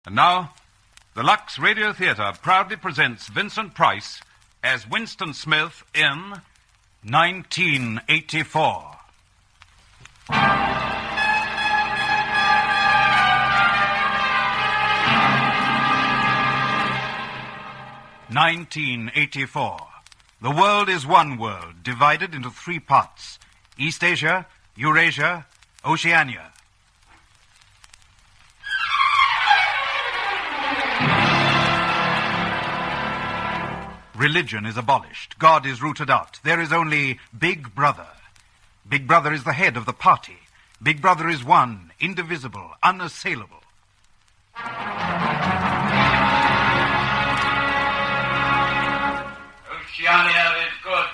And now, the Lux Radio Theatre proudly presents Vincent Price as Winston Smith in 1984. "1984. The world is one world, divided into three parts: East Asia, Eurasia, Oceania. Religion is abolished. God is rooted out. There is only Big Brother. Big Brother is the head of the party. Big Brother is one, indivisible, unassailable. Oceania is good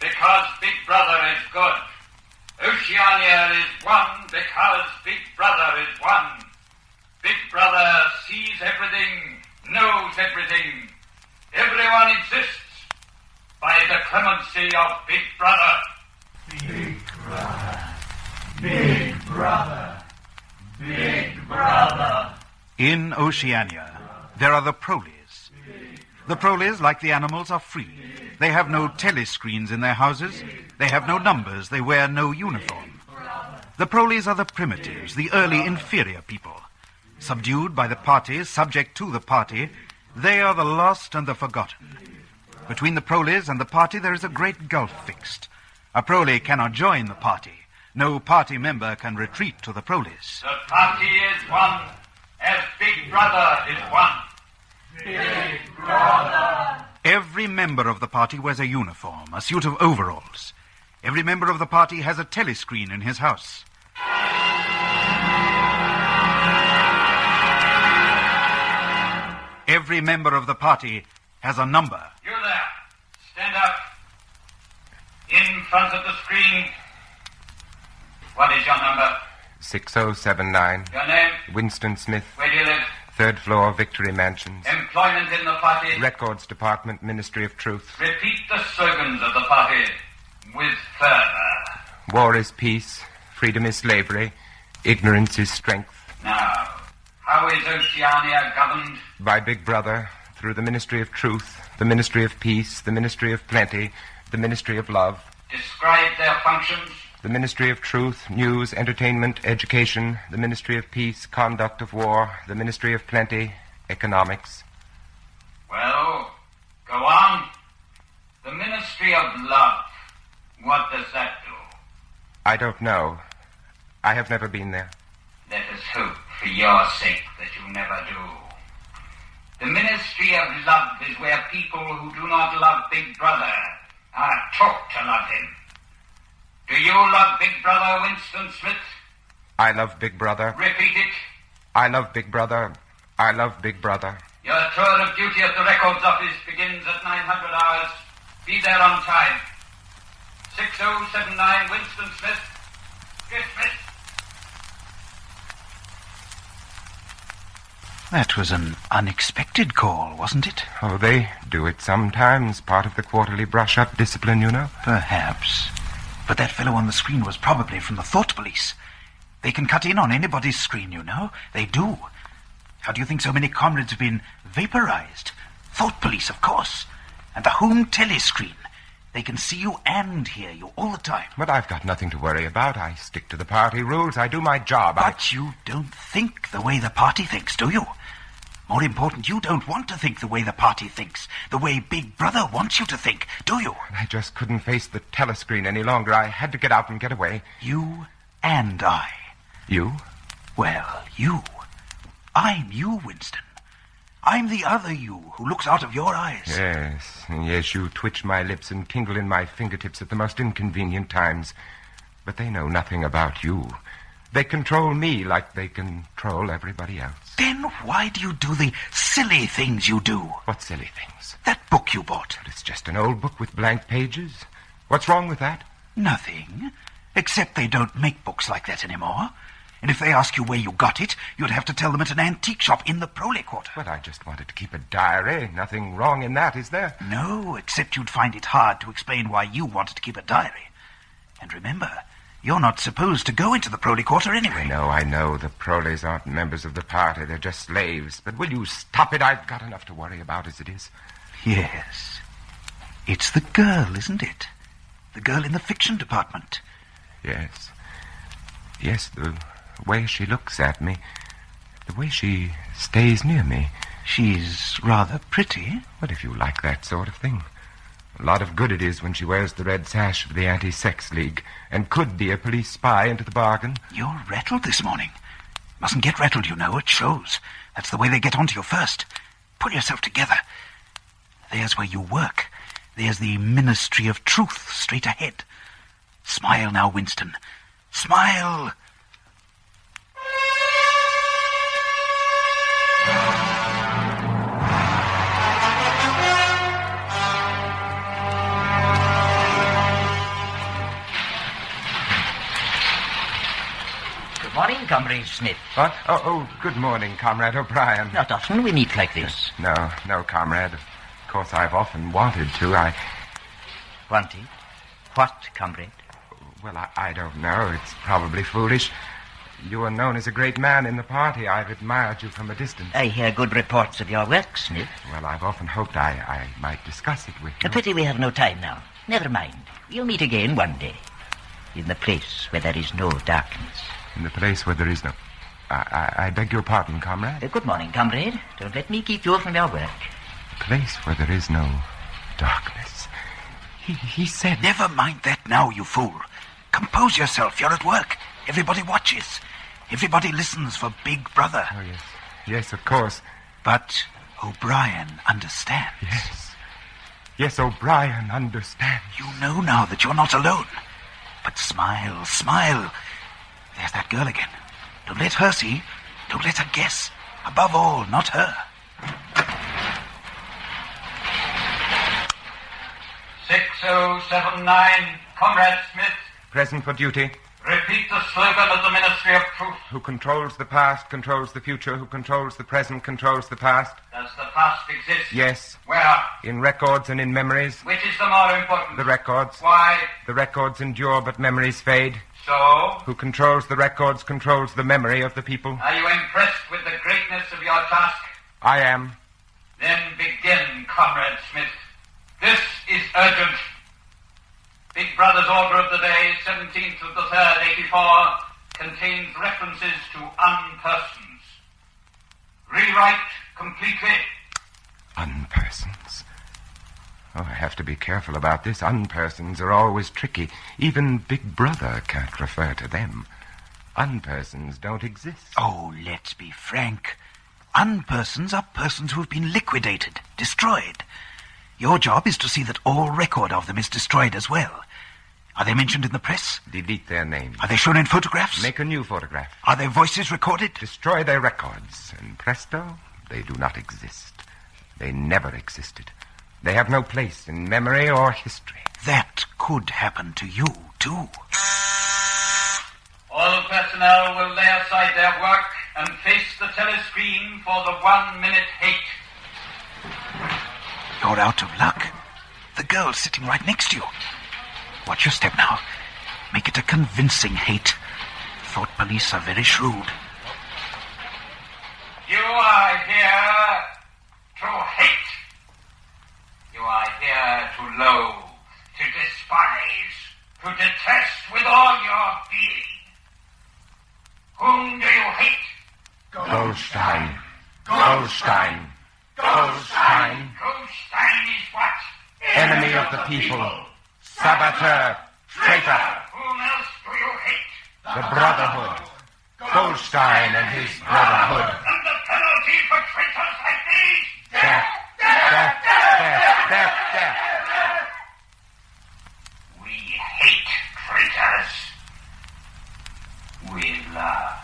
because Big Brother is good. Oceania is one because Big Brother is one. Big Brother sees everything, knows everything. Everyone exists by the clemency of Big Brother. Big Brother. Big Brother. Big Brother. In Oceania, there are the proles. The proles, like the animals, are free. They have no telescreens in their houses. They have no numbers. They wear no uniform. The proles are the primitives, the early inferior people. Subdued by the party, subject to the party, they are the lost and the forgotten. Between the proles and the party, there is a great gulf fixed. A prole cannot join the party. No party member can retreat to the proles. The party is one, as Big Brother is one. Big Brother. Every member of the party wears a uniform, a suit of overalls. Every member of the party has a telescreen in his house. Every member of the party has a number. You there, stand up. In front of the screen. What is your number? 6079. Your name? Winston Smith. Where do you live? Third floor, Victory Mansions. Employment in the party? Records Department, Ministry of Truth. Repeat the slogans of the party with fervor. War is peace. Freedom is slavery. Ignorance is strength. Now, how is Oceania governed? By Big Brother, through the Ministry of Truth, the Ministry of Peace, the Ministry of Plenty, the Ministry of Love. Describe their functions. The Ministry of Truth, News, Entertainment, Education, the Ministry of Peace, Conduct of War, the Ministry of Plenty, Economics. Well, go on. The Ministry of Love. What does that do? I don't know. I have never been there. Let us hope for your sake that you never do. The Ministry of Love is where people who do not love Big Brother are taught to love him. Do you love Big Brother, Winston Smith? I love Big Brother. Repeat it. I love Big Brother. I love Big Brother. Your tour of duty at the records office begins at 900 hours. Be there on time. 6079 Winston Smith. Dismissed. That was an unexpected call, wasn't it? Oh, they do it sometimes. Part of the quarterly brush-up discipline, you know. Perhaps. But that fellow on the screen was probably from the thought police. They can cut in on anybody's screen, you know. They do. How do you think so many comrades have been vaporized? Thought police, of course. And the home telescreen. They can see you and hear you all the time. But I've got nothing to worry about. I stick to the party rules. I do my job. But you don't think the way the party thinks, do you? More important, you don't want to think the way the party thinks, the way Big Brother wants you to think, do you? I just couldn't face the telescreen any longer. I had to get out and get away. You and I. You? Well, you. I'm you, Winston. I'm the other you who looks out of your eyes. Yes, you twitch my lips and tingle in my fingertips at the most inconvenient times. But they know nothing about you. They control me like they control everybody else. Then why do you do the silly things you do? What silly things? That book you bought. But it's just an old book with blank pages. What's wrong with that? Nothing. Except they don't make books like that anymore. And if they ask you where you got it, you'd have to tell them at an antique shop in the Prole Quarter. But I just wanted to keep a diary. Nothing wrong in that, is there? No, except you'd find it hard to explain why you wanted to keep a diary. And remember, You're not supposed to go into the Proley Quarter anyway. I know. The Proleys aren't members of the party. They're just slaves. But will you stop it? I've got enough to worry about as it is. Yes. It's the girl, isn't it? The girl in the fiction department. Yes. Yes, the way she looks at me. The way she stays near me. She's rather pretty. What if you like that sort of thing? A lot of good it is when she wears the red sash of the Anti-Sex League and could be a police spy into the bargain. You're rattled this morning. Mustn't get rattled, you know. It shows. That's the way they get onto you first. Pull yourself together. There's where you work. There's the Ministry of Truth straight ahead. Smile now, Winston. Smile. Good morning, Comrade Smith. What? Oh, good morning, Comrade O'Brien. Not often we meet like this. No, Comrade. Of course, I've often wanted to. Wanted? What, Comrade? Well, I don't know. It's probably foolish. You are known as a great man in the party. I've admired you from a distance. I hear good reports of your work, Smith. Well, I've often hoped I might discuss it with you. A pity we have no time now. Never mind. We'll meet again one day. In the place where there is no darkness. In the place where there is no... I beg your pardon, Comrade. Good morning, Comrade. Don't let me keep you from your work. A place where there is no darkness. He said... Never mind that now, you fool. Compose yourself. You're at work. Everybody watches. Everybody listens for Big Brother. Oh, yes. Yes, of course. But O'Brien understands. Yes. Yes, O'Brien understands. You know now that you're not alone. But smile, smile. There's that girl again. Don't let her see. Don't let her guess. Above all, not her. 6079, Comrade Smith. Present for duty. Repeat the slogan of the Ministry of Truth. Who controls the past, controls the future. Who controls the present, controls the past. Does the past exist? Yes. Where? In records and in memories. Which is the more important? The records. Why? The records endure, but memories fade. So? Who controls the records, controls the memory of the people. Are you impressed with the greatness of your task? I am. Then begin, Comrade Smith. This is urgent. Big Brother's order of the day, 17th of the 3rd, 84, contains references to unpersons. Rewrite completely. Unpersons. Oh, I have to be careful about this. Unpersons are always tricky. Even Big Brother can't refer to them. Unpersons don't exist. Oh, let's be frank. Unpersons are persons who have been liquidated, destroyed. Your job is to see that all record of them is destroyed as well. Are they mentioned in the press? Delete their names. Are they shown in photographs? Make a new photograph. Are their voices recorded? Destroy their records. And presto, they do not exist. They never existed. They have no place in memory or history. That could happen to you, too. All personnel will lay aside their work and face the telescreen for the 1-minute hate. You're out of luck. The girl's sitting right next to you. Watch your step now. Make it a convincing hate. Thought police are very shrewd. You are here to hate. You are here to loathe, to despise, to detest with all your being. Whom do you hate? Goldstein. Goldstein. Goldstein. Goldstein is what? Enemy of the people. Saboteur. Traitor. Whom else do you hate? The Brotherhood. Goldstein and his Brotherhood. And the penalty for traitors like these? Death. Death. Death. Death. Death. We hate traitors. We love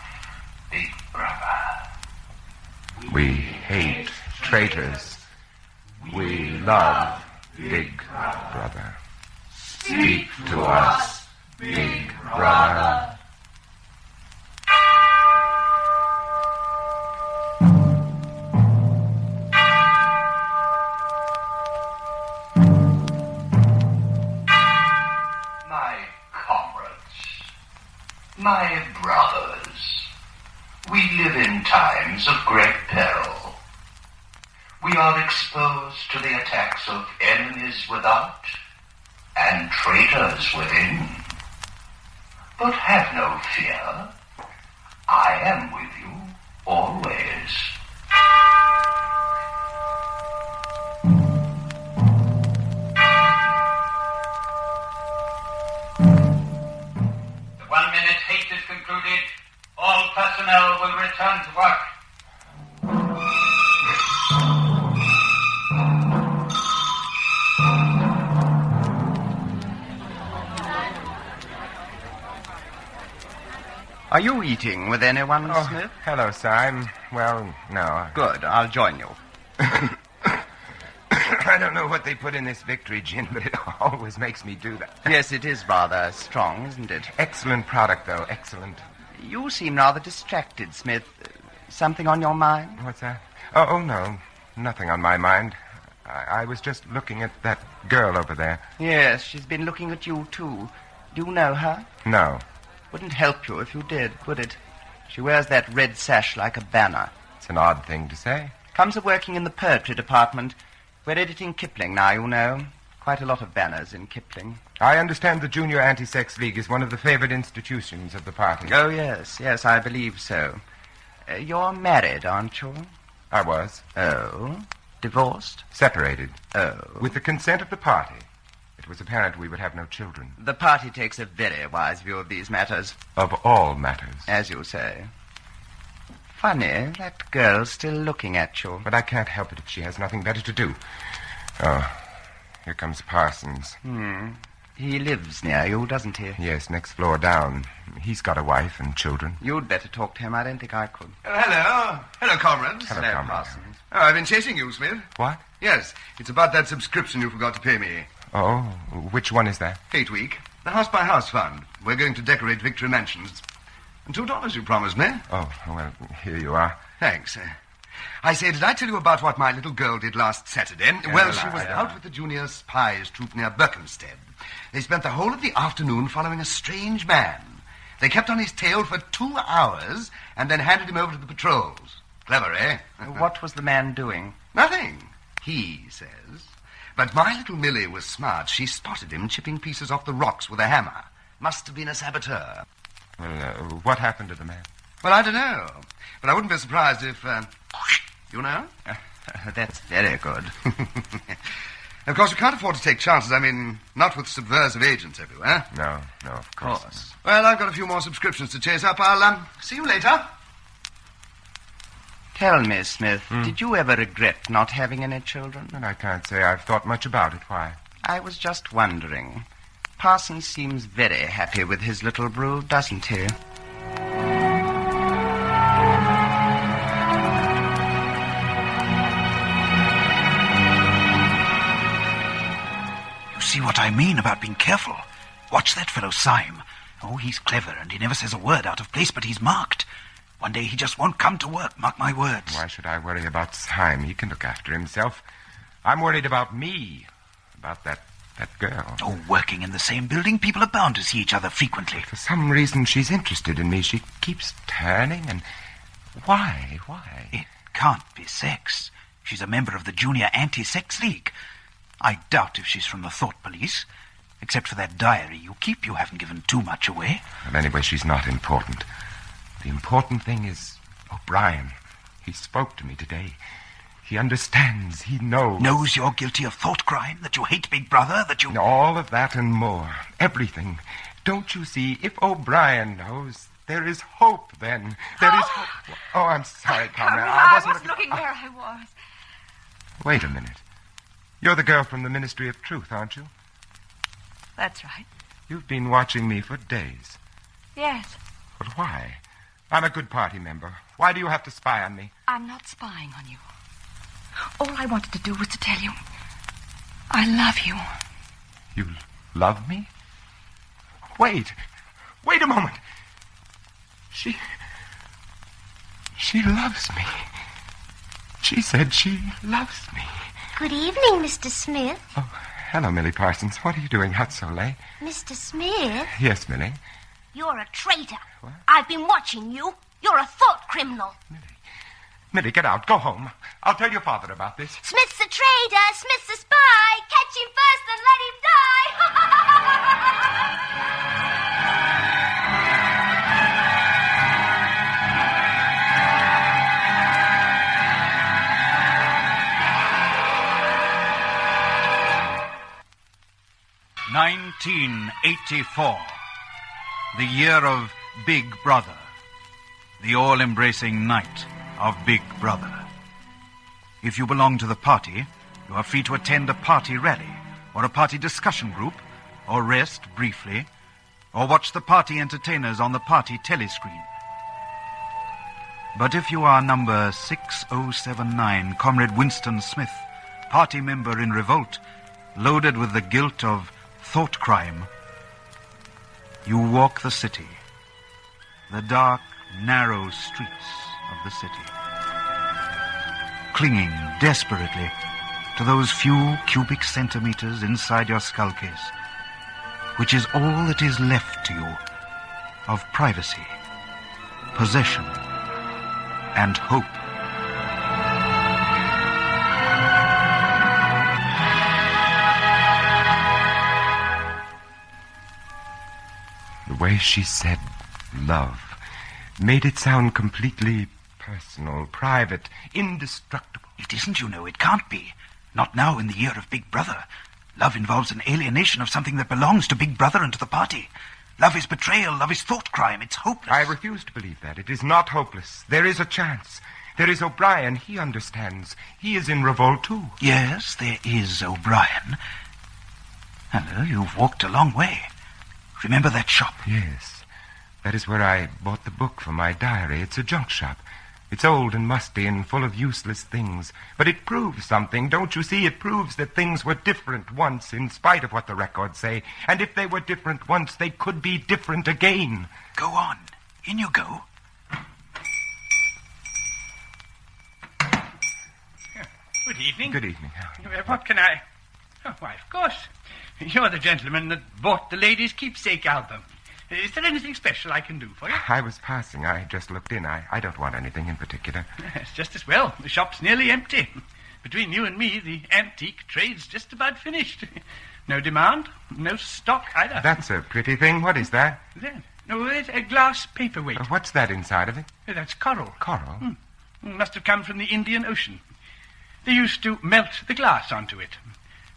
Big Brother. We hate traitors. We love Big Brother. Speak to us, Big Brother. My comrades, times of great peril. We are exposed to the attacks of enemies without and traitors within. But have no fear. I am with you always. The 1 minute hate is concluded. All personnel will return to work. Are you eating with anyone, Smith? Hello, sir. No. Good, I'll join you. I don't know what they put in this victory gin, but it always makes me do that. Yes, it is rather strong, isn't it? Excellent product, though. Excellent. You seem rather distracted, Smith. Something on your mind? What's that? Oh, no. Nothing on my mind. I was just looking at that girl over there. Yes, she's been looking at you, too. Do you know her? No. Wouldn't help you if you did, would it? She wears that red sash like a banner. It's an odd thing to say. Comes of working in the poetry department. We're editing Kipling now, you know. Quite a lot of banners in Kipling. I understand the Junior Anti-Sex League is one of the favored institutions of the party. Oh, yes, I believe so. You're married, aren't you? I was. Oh? Divorced? Separated. Oh. With the consent of the party. It was apparent we would have no children. The party takes a very wise view of these matters. Of all matters. As you say. Funny, that girl's still looking at you. But I can't help it if she has nothing better to do. Oh, here comes Parsons. He lives near you, doesn't he? Yes, next floor down. He's got a wife and children. You'd better talk to him. I don't think I could. Hello. Hello, comrades. Hello, comrades. Parsons. Oh, I've been chasing you, Smith. What? Yes, it's about that subscription you forgot to pay me. Oh, which one is that? Hate Week. The house-by-house fund. We're going to decorate Victory Mansions. And $2 you promised me. Oh, well, here you are. Thanks. I say, did I tell you about what my little girl did last Saturday? Well, she was out with the junior spies troop near Berkhamsted. They spent the whole of the afternoon following a strange man. They kept on his tail for 2 hours and then handed him over to the patrols. Clever, eh? What was the man doing? Nothing, he says. But my little Millie was smart. She spotted him chipping pieces off the rocks with a hammer. Must have been a saboteur. Well, what happened to the man? Well, I don't know. But I wouldn't be surprised if, you know? That's very good. Of course, we can't afford to take chances. I mean, not with subversive agents everywhere. No, of course. Well, I've got a few more subscriptions to chase up. I'll see you later. Tell me, Smith, did you ever regret not having any children? And I can't say I've thought much about it. Why? I was just wondering. Parsons seems very happy with his little brood, doesn't he? You see what I mean about being careful? Watch that fellow Syme. Oh, he's clever, and he never says a word out of place, but he's marked. One day he just won't come to work, mark my words. Why should I worry about Syme? He can look after himself. I'm worried about me, about that girl. Oh, working in the same building, people are bound to see each other frequently. For some reason, she's interested in me. She keeps turning, and why? It can't be sex. She's a member of the Junior Anti-Sex League. I doubt if she's from the Thought Police. Except for that diary you keep, you haven't given too much away. Well, anyway, she's not important. The important thing is O'Brien. He spoke to me today. He understands. He knows. Knows you're guilty of thought crime, that you hate Big Brother, that you... All of that and more. Everything. Don't you see? If O'Brien knows, there is hope then. There is hope. Oh, I'm sorry, comrade. I wasn't looking where I was. Wait a minute. You're the girl from the Ministry of Truth, aren't you? That's right. You've been watching me for days. Yes. But why? I'm a good party member. Why do you have to spy on me? I'm not spying on you. All I wanted to do was to tell you I love you. You love me? Wait a moment. She loves me. She said she loves me. Good evening, Mr. Smith. Oh, hello, Millie Parsons. What are you doing out so late? Mr. Smith? Yes, Millie. You're a traitor. What? I've been watching you. You're a thought criminal. Millie, get out. Go home. I'll tell your father about this. Smith's a traitor. Smith's a spy. Catch him first and let him die. 1984, the year of Big Brother, the all-embracing night of Big Brother. If you belong to the party, you are free to attend a party rally, or a party discussion group, or rest briefly, or watch the party entertainers on the party telescreen. But if you are number 6079, Comrade Winston Smith, party member in revolt, loaded with the guilt of thought crime, you walk the city, the dark, narrow streets of the city, clinging desperately to those few cubic centimeters inside your skull case, which is all that is left to you of privacy, possession, and hope. The way she said love made it sound completely personal, private, indestructible. It isn't, you know. It can't be. Not now in the year of Big Brother. Love involves an alienation of something that belongs to Big Brother and to the party. Love is betrayal. Love is thought crime. It's hopeless. I refuse to believe that. It is not hopeless. There is a chance. There is O'Brien. He understands. He is in revolt, too. Yes, there is O'Brien. Hello, you've walked a long way. Remember that shop? Yes. That is where I bought the book for my diary. It's a junk shop. It's old and musty and full of useless things. But it proves something, don't you see? It proves that things were different once, in spite of what the records say. And if they were different once, they could be different again. Go on. In you go. Good evening. Good evening. What can I... Oh, why, of course. You're the gentleman that bought the Ladies' Keepsake album. Is there anything special I can do for you? I was passing. I just looked in. I don't want anything in particular. It's just as well. The shop's nearly empty. Between you and me, the antique trade's just about finished. No demand, no stock either. That's a pretty thing. What is that? No, it's a glass paperweight. What's that inside of it? That's coral. Coral? Must have come from the Indian Ocean. They used to melt the glass onto it.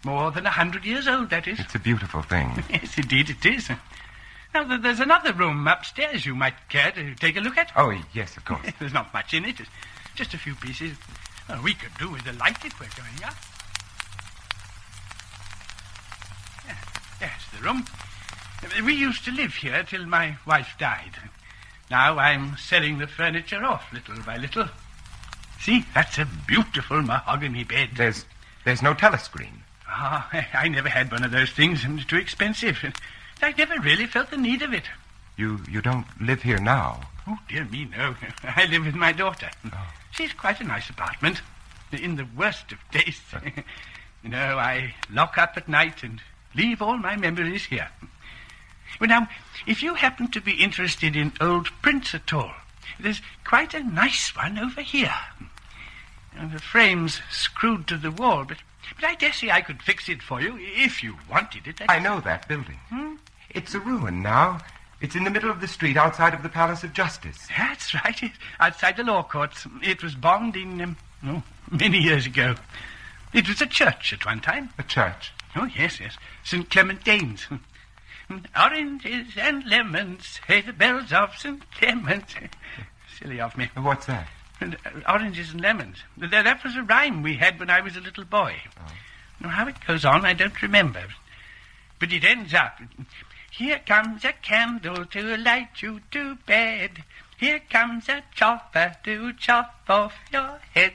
More than 100 years old, that is. It's a beautiful thing. Yes, indeed it is. Now, there's another room upstairs you might care to take a look at. Oh, yes, of course. There's not much in it. It's just a few pieces. Well, we could do with the light if we're going up. Yes, the room. We used to live here till my wife died. Now I'm selling the furniture off little by little. See, that's a beautiful mahogany bed. There's no telescreen. I never had one of those things. It was too expensive. I never really felt the need of it. You don't live here now? Oh, dear me, no. I live with my daughter. Oh. She's quite a nice apartment. In the worst of tastes. I lock up at night and leave all my memories here. Well, now, if you happen to be interested in old prints at all, there's quite a nice one over here. The frame's screwed to the wall, but I dare say I could fix it for you if you wanted it. I know that building. It's a ruin now. It's in the middle of the street outside of the Palace of Justice. That's right. It's outside the law courts. It was bombed in, many years ago. It was a church at one time. A church? Oh, yes. St. Clement Danes. Oranges and lemons, hey, the bells of St. Clement. Silly of me. What's that? Oranges and lemons. That was a rhyme we had when I was a little boy. Oh. Now, how it goes on, I don't remember. But it ends up, here comes a candle to light you to bed. Here comes a chopper to chop off your head.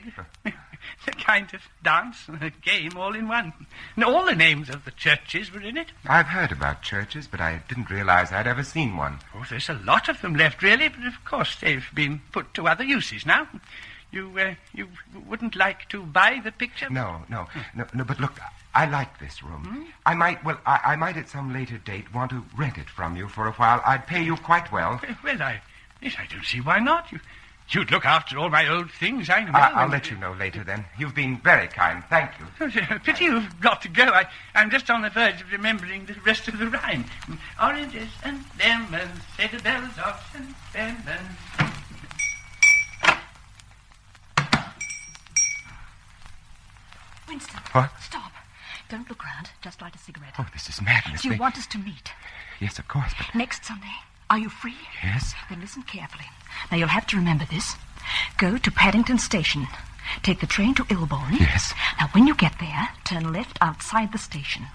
The kind of dance, a game all in one. And all the names of the churches were in it. I've heard about churches, but I didn't realize I'd ever seen one. Oh, there's a lot of them left, really, but of course they've been put to other uses now. You wouldn't like to buy the picture? No, but look, I like this room. I might at some later date want to rent it from you for a while. I'd pay you quite well. Well, Yes, I don't see why not. You'd look after all my old things, I know. I'll let you know later, then. You've been very kind. Thank you. Pity you've got to go. I'm just on the verge of remembering the rest of the rhyme. Oranges and lemons, say the bells of St. Clemens. Winston. What? Stop. Don't look round. Just light a cigarette. Oh, this is madness. Do you want us to meet? Yes, of course, but... Next Sunday. Are you free? Yes. Then listen carefully. Now, you'll have to remember this. Go to Paddington Station. Take the train to Ilborne. Yes. Now, when you get there, turn left outside the station.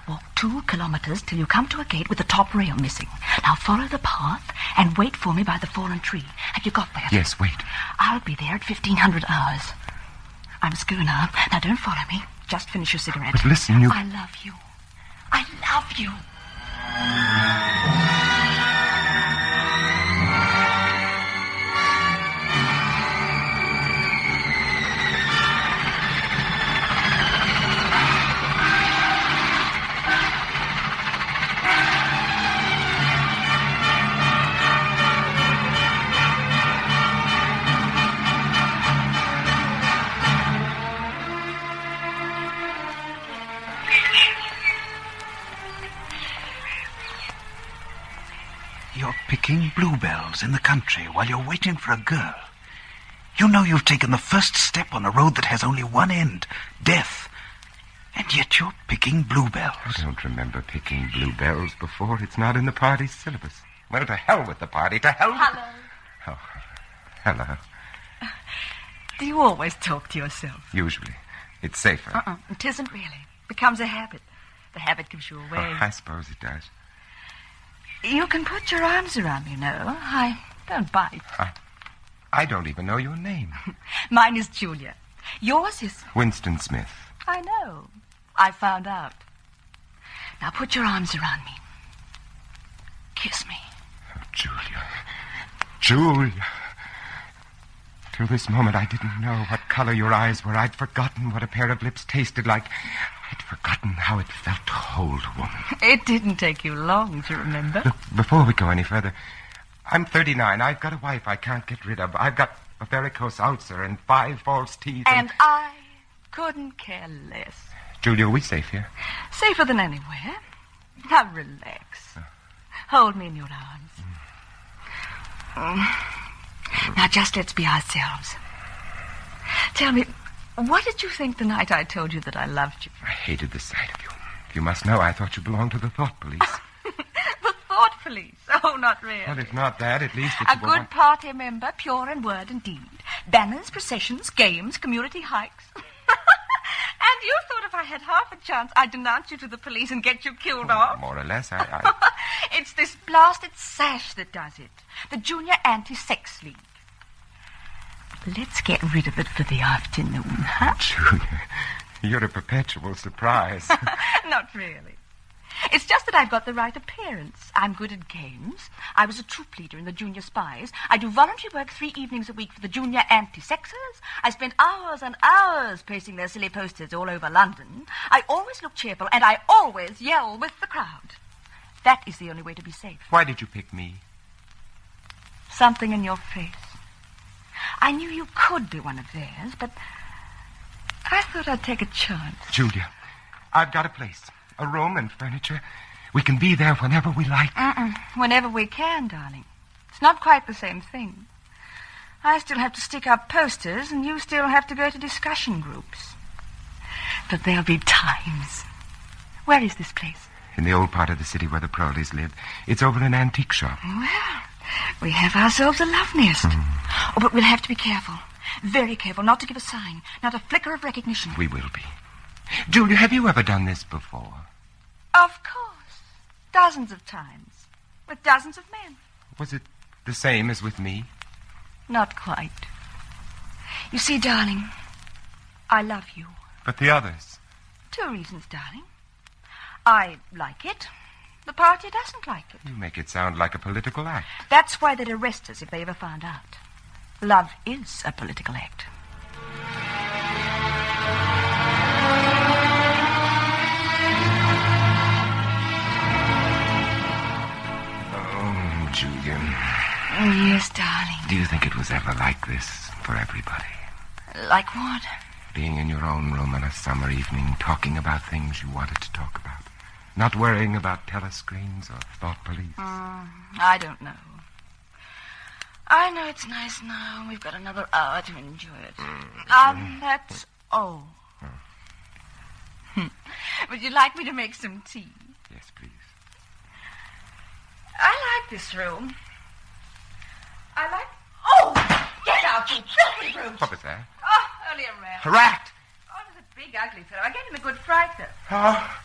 Walk 2 kilometers till you come to a gate with the top rail missing. Now, follow the path and wait for me by the fallen tree. Have you got that? Yes, wait. I'll be there at 1500 hours. I must go now. Now, don't follow me. Just finish your cigarette. But listen, you... I love you. I love you. You're picking bluebells in the country while you're waiting for a girl. You know you've taken the first step on a road that has only one end, death. And yet you're picking bluebells. I don't remember picking bluebells before. It's not in the party's syllabus. Well, to hell with the party. To hell with... Hello. Oh, hello. Do you always talk to yourself? Usually. It's safer. It isn't really. Becomes a habit. The habit gives you away. Oh, I suppose it does. You can put your arms around me, you know. I don't bite. I don't even know your name. Mine is Julia. Yours is... Winston Smith. I know. I found out. Now put your arms around me. Kiss me. Oh, Julia. Julia. Till this moment, I didn't know what color your eyes were. I'd forgotten what a pair of lips tasted like. I'd forgotten how it felt to hold a woman. It didn't take you long to remember. Look, before we go any further, I'm 39. I've got a wife I can't get rid of. I've got a varicose ulcer and 5 false teeth. And I couldn't care less. Julia, are we safe here? Safer than anywhere. Now relax. Hold me in your arms. Now just let's be ourselves. Tell me, what did you think the night I told you that I loved you? I hated the sight of you. You must know I thought you belonged to the thought police. The thought police? Oh, not really. Well, if not that, at least it's a good party member, pure in word and deed. Banners, processions, games, community hikes. And you thought if I had half a chance, I'd denounce you to the police and get you killed off? More or less, It's this blasted sash that does it. The Junior Anti-Sex League. Let's get rid of it for the afternoon, huh? Julia, you're a perpetual surprise. Not really. It's just that I've got the right appearance. I'm good at games. I was a troop leader in the Junior Spies. I do voluntary work 3 evenings a week for the Junior Anti-Sexers. I spend hours and hours pasting their silly posters all over London. I always look cheerful, and I always yell with the crowd. That is the only way to be safe. Why did you pick me? Something in your face. I knew you could be one of theirs, but I thought I'd take a chance. Julia, I've got a place. A room and furniture. We can be there whenever we like. Whenever we can, darling. It's not quite the same thing. I still have to stick up posters, and you still have to go to discussion groups. But there'll be times. Where is this place? In the old part of the city where the Proleys live. It's over an antique shop. Well, we have ourselves a love nest. Oh, but we'll have to be careful. Very careful not to give a sign. Not a flicker of recognition. We will be. Julia, have you ever done this before? Of course. Dozens of times. With dozens of men. Was it the same as with me? Not quite. You see, darling, I love you. But the others? 2 reasons, darling. I like it. The party doesn't like it. You make it sound like a political act. That's why they'd arrest us if they ever found out. Love is a political act. Oh, Julia. Yes, darling. Do you think it was ever like this for everybody? Like what? Being in your own room on a summer evening, talking about things you wanted to talk about. Not worrying about telescreens or thought police. I don't know. I know it's nice now. We've got another hour to enjoy it. That's all. Would you like me to make some tea? Yes, please. I like this room. Oh! Get out, you filthy brute! What was that? Oh, only a rat. A rat! Oh, it was a big, ugly fellow. I gave him a good fright, though. Oh.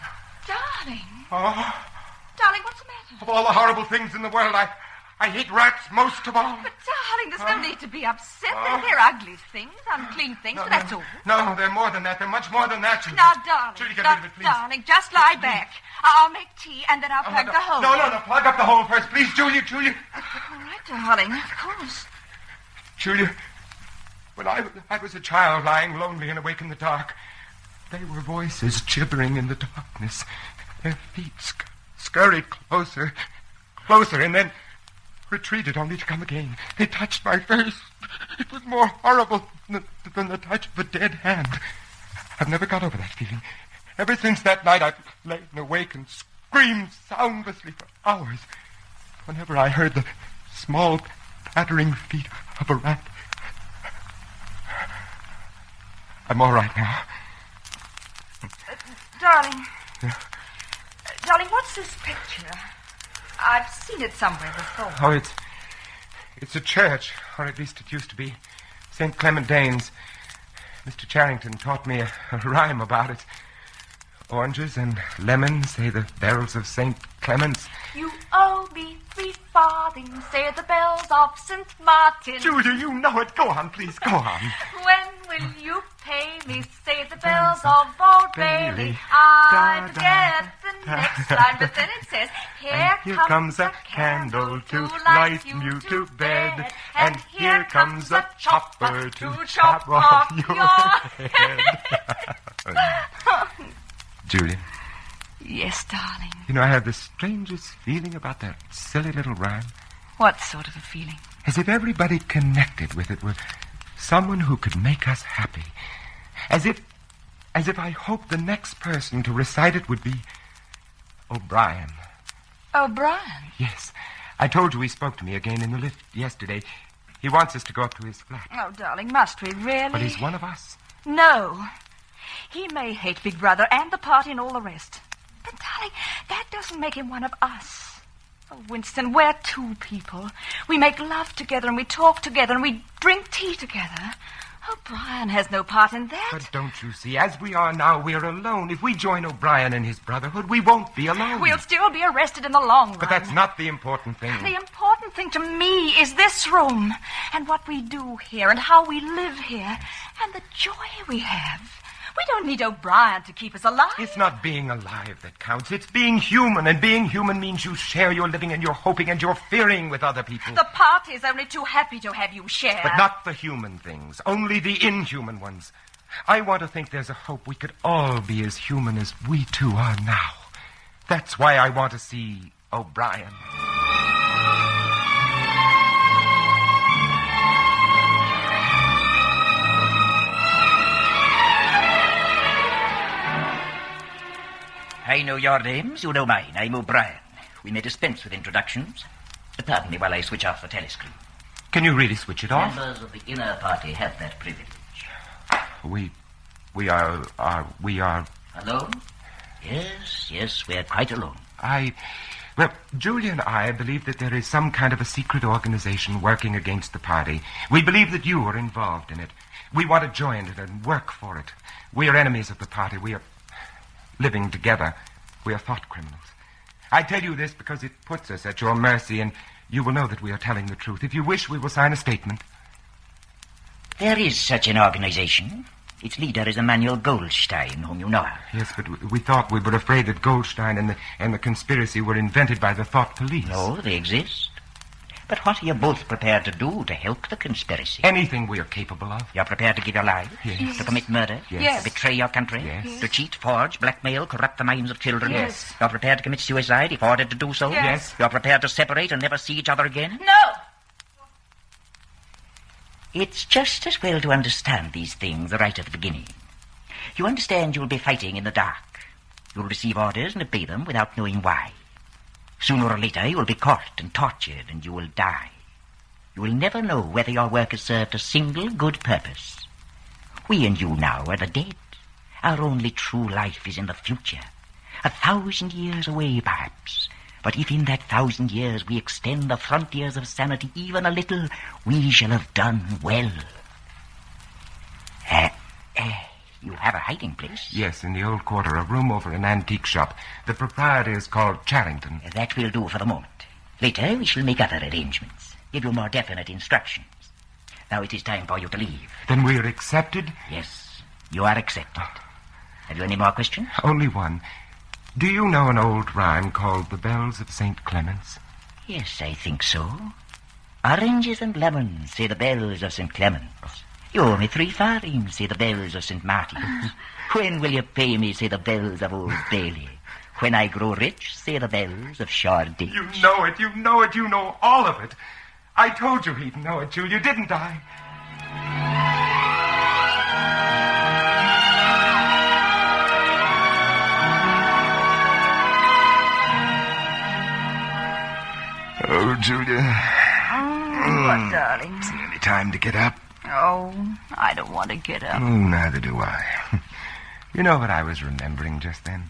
Darling. Oh. Darling, what's the matter? Of all the horrible things in the world, I hate rats most of all. But, darling, there's no need to be upset. They're ugly things, unclean things, but that's all. No, they're more than that. They're much more than that. Now, darling. Julie, get rid of it, please. Darling, just lie back. I'll make tea, and then I'll plug the hole. No. Plug up the hole first, please, Julia. All right, darling, of course. Julia, when I was a child lying lonely and awake in the dark, they were voices gibbering in the darkness. Their feet scurried closer, and then retreated only to come again. They touched my face. It was more horrible than the touch of a dead hand. I've never got over that feeling. Ever since that night, I've lain awake and screamed soundlessly for hours. Whenever I heard the small, pattering feet of a rat. I'm all right now. Darling. Yeah? Darling, what's this picture? I've seen it somewhere before. Oh, it's a church, or at least it used to be. St. Clement Danes. Mr. Charrington taught me a rhyme about it. Oranges and lemons, say the bells of St. Clement's. You owe me 3 farthings, say the bells of St. Martin. Julia, you know it. Go on, please, go on. When will you pay me, say the bells of Old Bailey. I forget the next line, but then it says, here comes a candle to light you to bed, and here comes a chopper to chop off your head. Julia. Yes, darling. You know, I have the strangest feeling about that silly little rhyme. What sort of a feeling? As if everybody connected with it were someone who could make us happy. As if I hoped the next person to recite it would be O'Brien. O'Brien? Yes. I told you he spoke to me again in the lift yesterday. He wants us to go up to his flat. Oh, darling, must we really? But he's one of us. No. He may hate Big Brother and the party and all the rest. But, darling, that doesn't make him one of us. Oh, Winston, we're 2 people. We make love together and we talk together and we drink tea together. O'Brien has no part in that. But don't you see, as we are now, we're alone. If we join O'Brien and his brotherhood, we won't be alone. We'll still be arrested in the long run. But that's not the important thing. The important thing to me is this room and what we do here and how we live here and the joy we have. We don't need O'Brien to keep us alive. It's not being alive that counts. It's being human. And being human means you share your living and your hoping and your fearing with other people. The party's only too happy to have you share. But not the human things. Only the inhuman ones. I want to think there's a hope we could all be as human as we 2 are now. That's why I want to see O'Brien. I know your names, you know mine. I'm O'Brien. We may dispense with introductions. Pardon me while I switch off the telescreen. Can you really switch it off? Members of the inner party have that privilege. We are... Alone? Yes, we're quite alone. Well, Julia and I believe that there is some kind of a secret organization working against the party. We believe that you are involved in it. We want to join it and work for it. We are enemies of the party. We are living together. We are thought criminals. I tell you this because it puts us at your mercy, and you will know that we are telling the truth. If you wish, we will sign a statement. There is such an organization. Its leader is Emmanuel Goldstein, whom you know. Yes, but we thought we were afraid that Goldstein and the conspiracy were invented by the thought police. No, they exist. But what are you both prepared to do to help the conspiracy? Anything we are capable of. You're prepared to give your lives? Yes. To commit murder? Yes. To betray your country? Yes. To cheat, forge, blackmail, corrupt the minds of children? Yes. You're prepared to commit suicide if ordered to do so? Yes. You're prepared to separate and never see each other again? No. It's just as well to understand these things right at the beginning. You understand you'll be fighting in the dark. You'll receive orders and obey them without knowing why. Sooner or later, you'll be caught and tortured, and you will die. You will never know whether your work has served a single good purpose. We and you now are the dead. Our only true life is in the future. 1,000 years away, perhaps. But if in that 1,000 years we extend the frontiers of sanity even a little, we shall have done well. You have a hiding place? Yes, in the old quarter, a room over an antique shop. The proprietor is called Charrington. That will do for the moment. Later, we shall make other arrangements, give you more definite instructions. Now it is time for you to leave. Then we are accepted? Yes, you are accepted. Have you any more questions? Only one. Do you know an old rhyme called The Bells of St. Clement's? Yes, I think so. Oranges and lemons, say the bells of St. Clement's. You owe me 3 farthings, say the bells of St. Martin's. When will you pay me, say the bells of Old Bailey. When I grow rich, say the bells of Shoreditch. You know it, you know it, you know all of it. I told you he'd know it, Julia, didn't I? Oh, Julia. What, darling? It's nearly time to get up. Oh, I don't want to get up. Oh, neither do I. You know what I was remembering just then?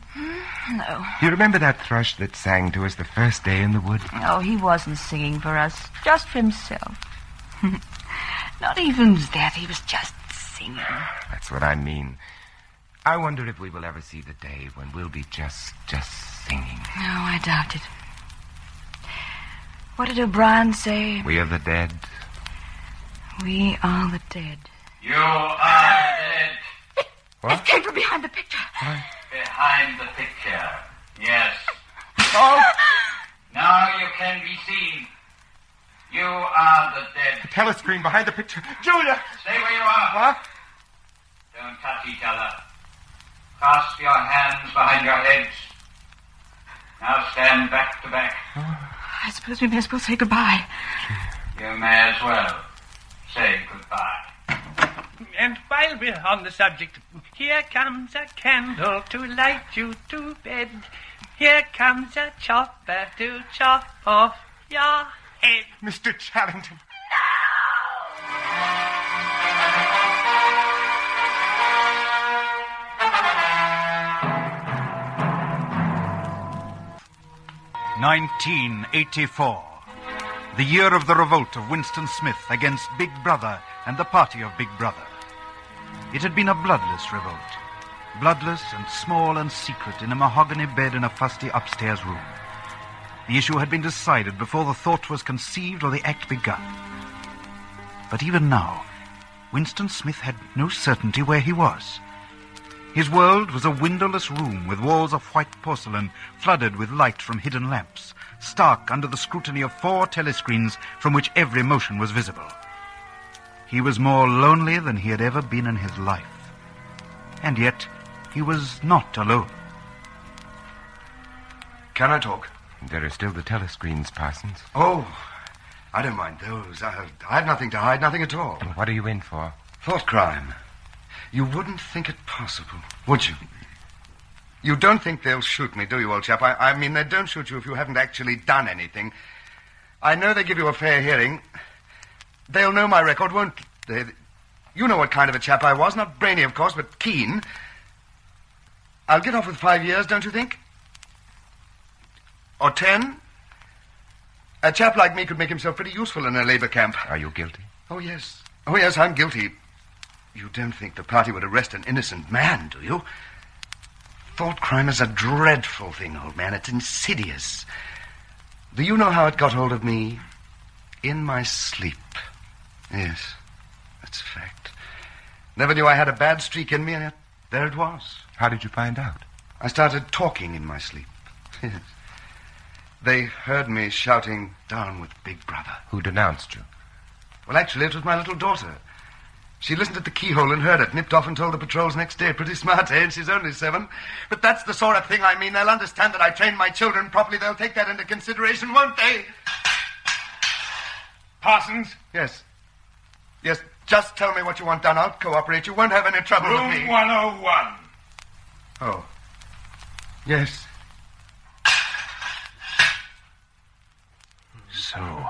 No. You remember that thrush that sang to us the first day in the wood? Oh, he wasn't singing for us, just for himself. Not even that, he was just singing. That's what I mean. I wonder if we will ever see the day when we'll be just singing. No, I doubt it. What did O'Brien say? We are the dead. We are the dead. You are dead. What? It came from behind the picture. Behind the picture, yes. Oh! Now you can be seen. You are the dead. The telescreen behind the picture. Julia! Stay where you are. What? Don't touch each other. Clasp your hands behind your heads. Now stand back to back. I suppose we may as well say goodbye. You may as well say goodbye. And while we're on the subject, here comes a candle to light you to bed. Here comes a chopper to chop off your head. Mr. Charrington. No! 1984. The year of the revolt of Winston Smith against Big Brother and the party of Big Brother. It had been a bloodless revolt. Bloodless and small and secret in a mahogany bed in a fusty upstairs room. The issue had been decided before the thought was conceived or the act begun. But even now, Winston Smith had no certainty where he was. His world was a windowless room with walls of white porcelain flooded with light from hidden lamps, stark under the scrutiny of 4 telescreens from which every motion was visible. He was more lonely than he had ever been in his life. And yet, he was not alone. Can I talk? There are still the telescreens, Parsons. Oh, I don't mind those. I have nothing to hide, nothing at all. What are you in for? Thought crime. You wouldn't think it possible, would you? You don't think they'll shoot me, do you, old chap? I mean, they don't shoot you if you haven't actually done anything. I know they give you a fair hearing. They'll know my record, won't they? You know what kind of a chap I was. Not brainy, of course, but keen. I'll get off with 5 years, don't you think? Or 10? A chap like me could make himself pretty useful in a labor camp. Are you guilty? Oh, yes. Oh, yes, I'm guilty. You don't think the party would arrest an innocent man, do you? Thought crime is a dreadful thing, old man. It's insidious. Do you know how it got hold of me? In my sleep. Yes, that's a fact. Never knew I had a bad streak in me, and yet there it was. How did you find out? I started talking in my sleep. Yes. They heard me shouting, "Down with Big Brother." Who denounced you? Well, actually, it was my little daughter. She listened at the keyhole and heard it, nipped off and told the patrols next day. Pretty smart, eh? And she's only 7. But that's the sort of thing I mean. They'll understand that I trained my children properly. They'll take that into consideration, won't they? Parsons? Yes. Yes, Just tell me what you want done. I'll cooperate. You won't have any trouble with me. Room 101. Oh. Yes. So,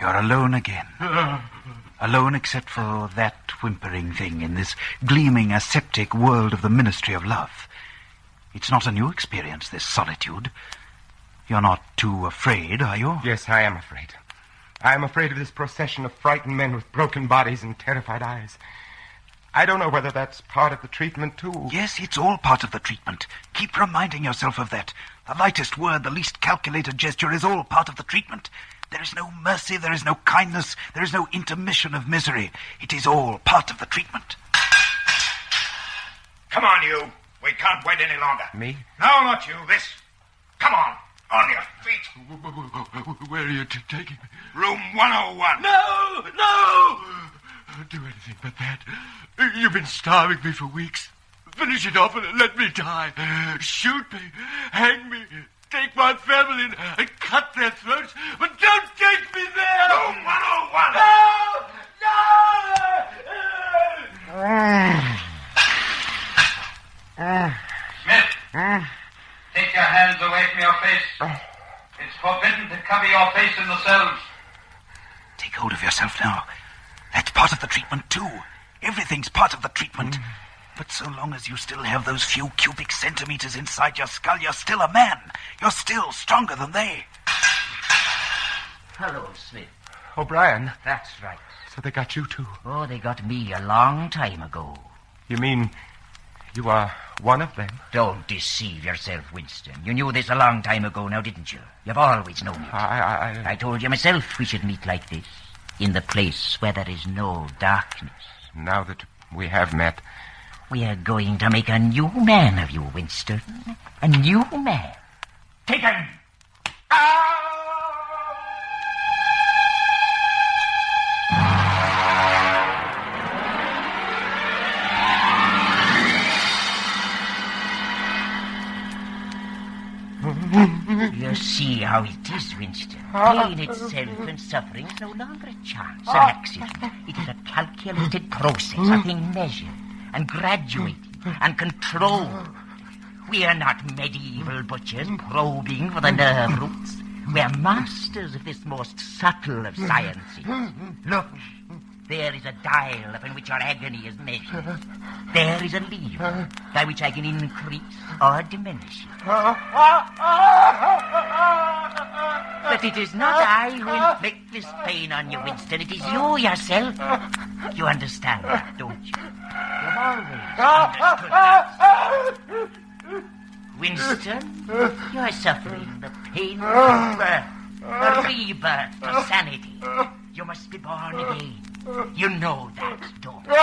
you're alone again. Alone except for that whimpering thing in this gleaming aseptic world of the Ministry of Love. It's not a new experience, this solitude. You're not too afraid, are you? Yes, I am afraid. I am afraid of this procession of frightened men with broken bodies and terrified eyes. I don't know whether that's part of the treatment, too. Yes, it's all part of the treatment. Keep reminding yourself of that. The lightest word, the least calculated gesture is all part of the treatment. There is no mercy, there is no kindness, there is no intermission of misery. It is all part of the treatment. Come on, you. We can't wait any longer. Me? No, not you. This. Come on. On your feet. Where are you taking me? Room 101. No! Don't do anything but that. You've been starving me for weeks. Finish it off and let me die. Shoot me. Hang me. Take my family and cut their throats. But don't take me there! Room 101. Smith, take your hands away from your face. It's forbidden to cover your face in the cells. Take hold of yourself now. That's part of the treatment, too. Everything's part of the treatment. But so long as you still have those few cubic centimeters inside your skull, you're still a man. You're still stronger than they. Hello, Smith. O'Brien. That's right. So they got you, too. Oh, they got me a long time ago. You mean you are one of them? Don't deceive yourself, Winston. You knew this a long time ago now, didn't you? You've always known it. I told you myself we should meet like this, in the place where there is no darkness. Now that we have met, we are going to make a new man of you, Winston. A new man. Take him! You see how it is, Winston. Pain itself and suffering is no longer a chance, an accident. It is a calculated process, a thing measured and graduated and controlled. We are not medieval butchers probing for the nerve roots. We are masters of this most subtle of sciences. Look, there is a dial upon which our agony is measured. There is a lever by which I can increase or diminish it. But it is not I who inflict this pain on you, Winston. It is you yourself. You understand that, don't you? You've always understood that. Winston, you are suffering the pain of birth, the rebirth to sanity. You must be born again. You know that, don't you? Look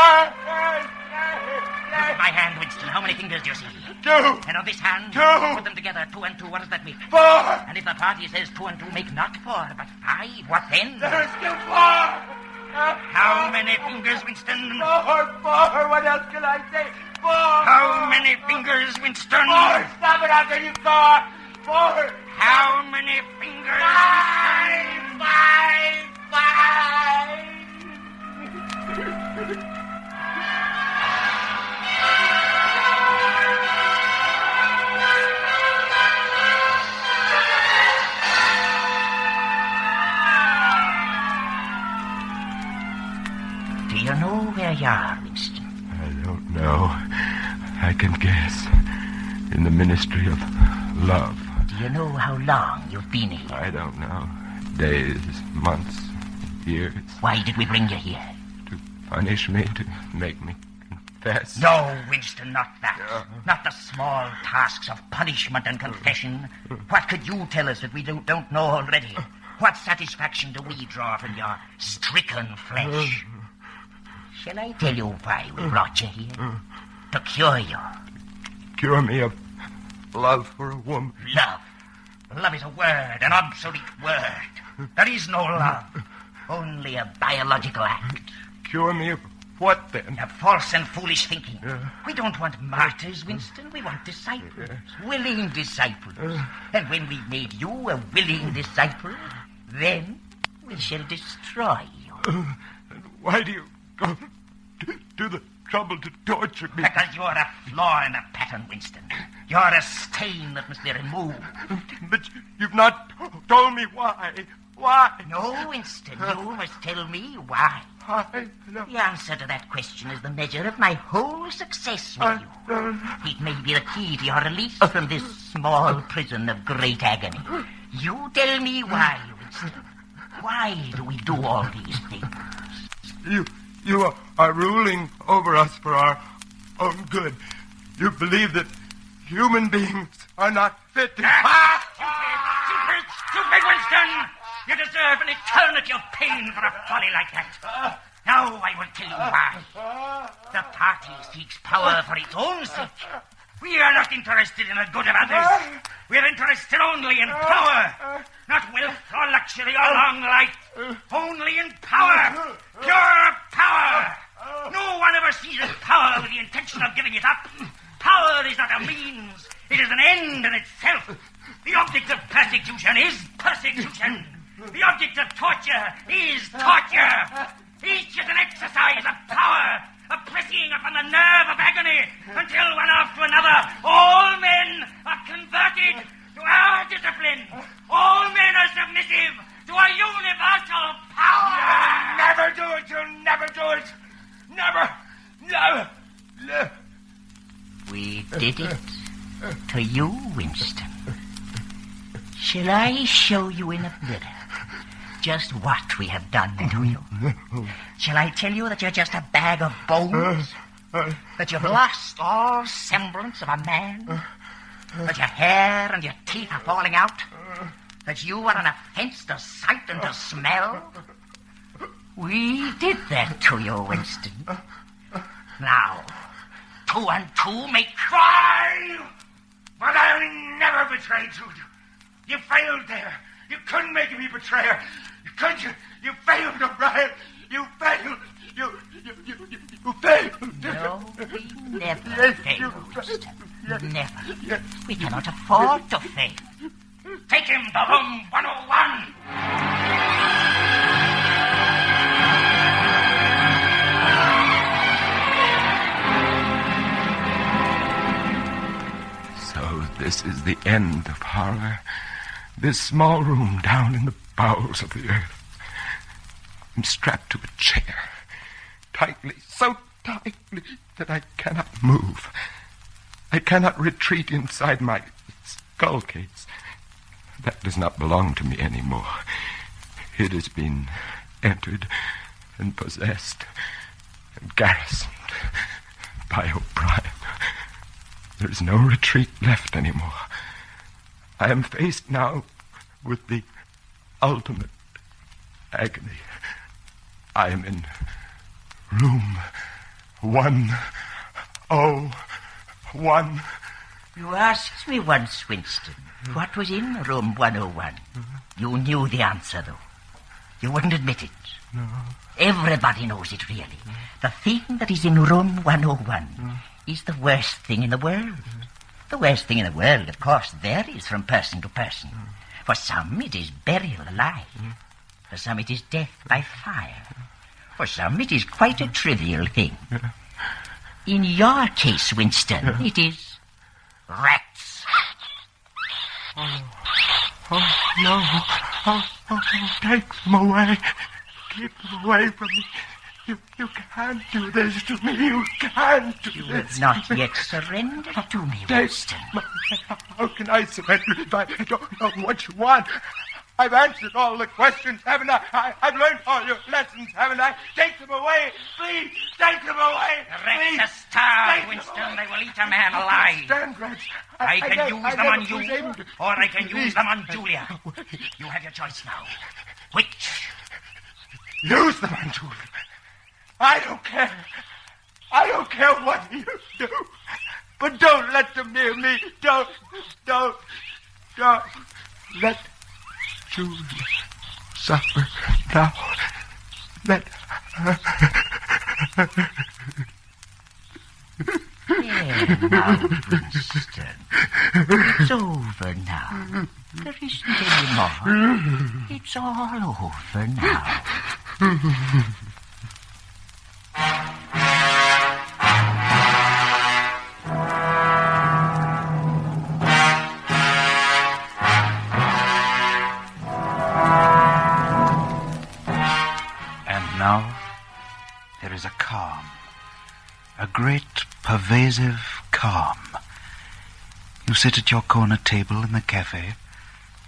at my hand, Winston. How many fingers do you see? 2. And on this hand, 2. Put them together. 2 and 2. What does that make? 4. And if the party says 2 and 2 make not 4, but 5, what then? There is still 4. How many fingers, Winston? 4. What else can I say? 4. How many fingers, Winston? 4. Stop it after you 4. 4. How many fingers, 5. 5. Do you know where you are, Winston? I don't know. I can guess. In the Ministry of Love. Do you know how long you've been here? I don't know. Days, months, years. Why did we bring you here? To punish me, to make me confess. No, Winston, not that. Not the small tasks of punishment and confession. What could you tell us that we don't know already? What satisfaction do we draw from your stricken flesh? Shall I tell you why we brought you here? To cure you. Cure me of love for a woman. Love. Love is a word, an obsolete word. There is no love. Only a biological act. Cure me of what, then? Of false and foolish thinking. We don't want martyrs, Winston. We want disciples. Willing disciples. And when we've made you a willing disciple, then we shall destroy you. Why do you go to the trouble to torture me? Because you're a flaw in the pattern, Winston. You're a stain that must be removed. But you've not told me why. Why? No, Winston, you must tell me why. No. The answer to that question is the measure of my whole success with you. It may be the key to your release from this small prison of great agony. You tell me why, Winston. Why do we do all these things? You are ruling over us for our own good. You believe that human beings are not fit to... Stupid, Winston! You deserve an eternity of pain for a folly like that. Now I will tell you why. The party seeks power for its own sake. We are not interested in the good of others. We are interested only in power. Not wealth or luxury or long life. Only in power. Pure power. No one ever seizes power with the intention of giving it up. Power is not a means. It is an end in itself. The object of persecution is persecution. The object of torture is torture. Each is an exercise of power, a pressing upon the nerve of agony, until one after another all men are converted to our discipline. All men are submissive to our universal power. You'll never do it. You'll never do it. Never. Never. We did it to you, Winston. Shall I show you in a mirror just what we have done to you? Shall I tell you that you're just a bag of bones? That you've lost all semblance of a man? That your hair and your teeth are falling out? That you are an offense to sight and to smell? We did that to you, Winston. Now, 2 and 2 make 5! But I'll never betray you. You failed there. You couldn't make me betrayer. You failed, O'Brien. You failed. You failed. No, we never fail, Winston. Never. We cannot afford to fail. Take him to room 101. So this is the end of horror. This small room down in the bowels of the earth. I'm strapped to a chair, tightly, so tightly that I cannot move. I cannot retreat inside my skull case. That does not belong to me anymore. It has been entered and possessed and garrisoned by O'Brien. There is no retreat left anymore. I am faced now with the ultimate agony. I am in room 101. You asked me once, Winston, what was in room 101. You knew the answer, though. You wouldn't admit it. No. Everybody knows it, really. The thing that is in room 101 is the worst thing in the world. The worst thing in the world, of course, varies from person to person. For some, it is burial alive. For some, it is death by fire. For some, it is quite a trivial thing. In your case, Winston, it is rats. Oh, no. Oh, take them away. Keep them away from me. You can't do this to me. You can't do this. You have not yet surrendered to me, Winston. How can I surrender if I don't know what you want? I've answered all the questions, haven't I? I've learned all your lessons, haven't I? Take them away, please. Take them away, please. Rats are starved, Winston. They will eat a man alive. Stand, rats. I can use them on you, or I can use them on Julia. You have your choice now. Which? Use them on Julia. I don't care. I don't care what you do. But don't let them near me. Don't let Julia suffer now. Let her. There now, Winston. It's over now. There isn't any more. It's all over now. A great, pervasive calm. You sit at your corner table in the cafe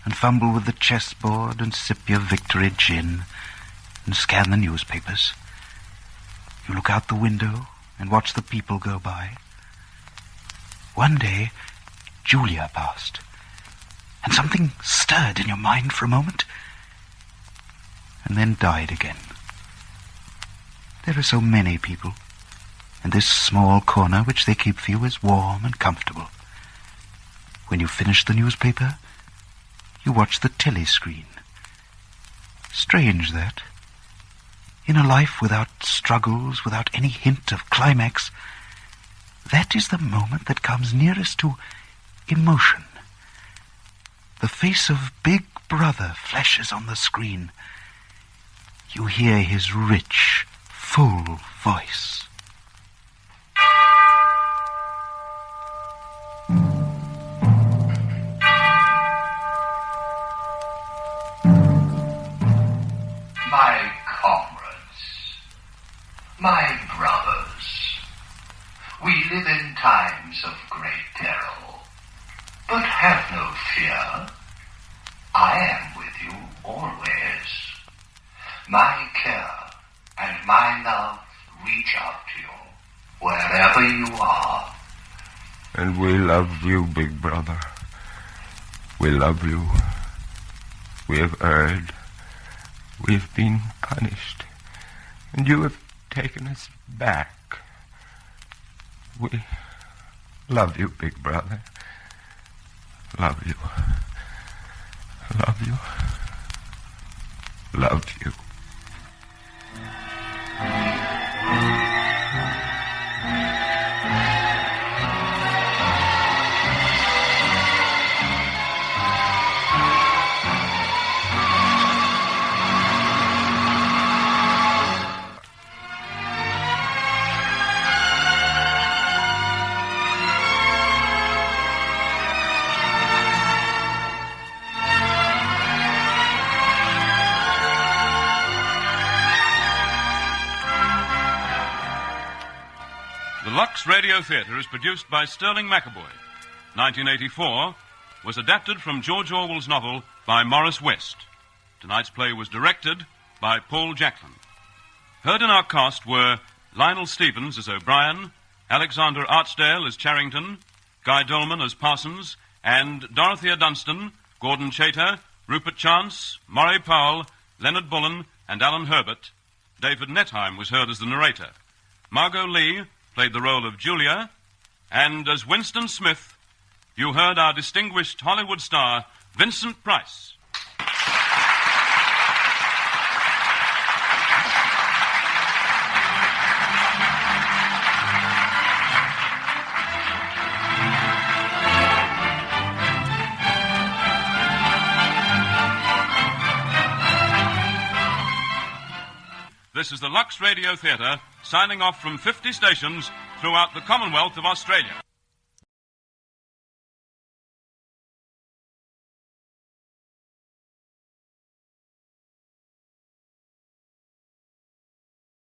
and fumble with the chessboard and sip your victory gin and scan the newspapers. You look out the window and watch the people go by. One day, Julia passed, and something stirred in your mind for a moment and then died again. There are so many people, and this small corner which they keep for you is warm and comfortable. When you finish the newspaper, you watch the telescreen. Strange that. In a life without struggles, without any hint of climax, that is the moment that comes nearest to emotion. The face of Big Brother flashes on the screen. You hear his rich, full voice. My comrades, my brothers, we live in times of great peril, but have no fear. I am with you always. My care and my love reach out to you wherever you are. And we love you, Big Brother. We love you. We have erred. We've been punished. And you have taken us back. We love you, Big Brother. Love you. Love you. Love you. The Lux Radio Theatre is produced by Sterling McAvoy. 1984 was adapted from George Orwell's novel by Morris West. Tonight's play was directed by Paul Jacklin. Heard in our cast were Lionel Stevens as O'Brien, Alexander Archdale as Charrington, Guy Dolman as Parsons, and Dorothea Dunstan, Gordon Chater, Rupert Chance, Murray Powell, Leonard Bullen, and Alan Herbert. David Netheim was heard as the narrator. Margot Lee played the role of Julia, and as Winston Smith, you heard our distinguished Hollywood star, Vincent Price. This is the Lux Radio Theatre, signing off from 50 stations throughout the Commonwealth of Australia.